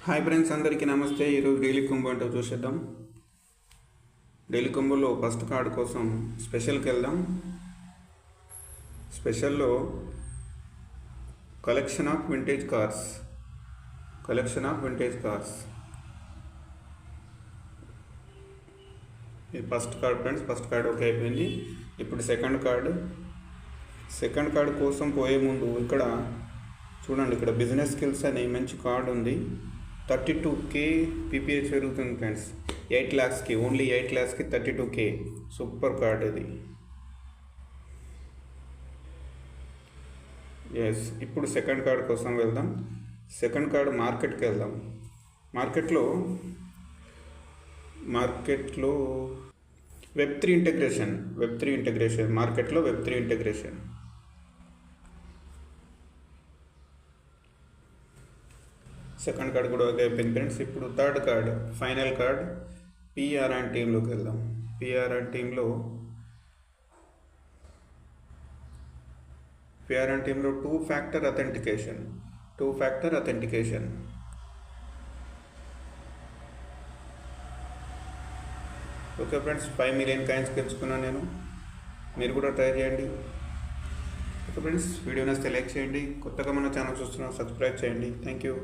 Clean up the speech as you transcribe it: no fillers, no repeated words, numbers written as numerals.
Hi friends, అందరికీ నమస్తే. ఈరోజు డైలీ కుంబో అంటే చూసేద్దాం. డైలీ కుంబోలో ఫస్ట్ కార్డు కోసం స్పెషల్కి వెళ్దాం. స్పెషల్లో కలెక్షన్ ఆఫ్ వింటేజ్ కార్స్. ఇది first card friends. First card okay అయిపోయింది. ఇప్పుడు సెకండ్ కార్డు కోసం పోయే ముందు ఇక్కడ చూడండి, ఇక్కడ బిజినెస్ స్కిల్స్ అనే మంచి కార్డు ఉంది. 32K పీపీహెచ్ పెరుగుతుంది ఫ్రెండ్స్. 8 lakhsకి, ఓన్లీ 8 lakhsకి 32K. సూపర్ కార్డ్ ఇది. ఎస్, ఇప్పుడు సెకండ్ కార్డ్ కోసం వెళ్దాం. సెకండ్ కార్డ్ మార్కెట్కి వెళ్దాం. మార్కెట్లో వెబ్3 ఇంటగ్రేషన్. మార్కెట్లో వెబ్3 ఇంటగ్రేషన్. సెకండ్ కార్డ్ కూడా ఓకే అయిపోయింది ఫ్రెండ్స్. ఇప్పుడు third card, final card, PR and టీంలోకి వెళ్దాం. పిఆర్ అండ్ టీంలో 2-factor authentication. Okay friends, 5 million coins గెలుచుకున్నాను నేను. మీరు కూడా ట్రై చేయండి. ఓకే ఫ్రెండ్స్, వీడియో నచ్చితే లైక్ చేయండి. కొత్తగా మన ఛానల్ చూస్తున్నాం, సబ్స్క్రైబ్ చేయండి. Thank you.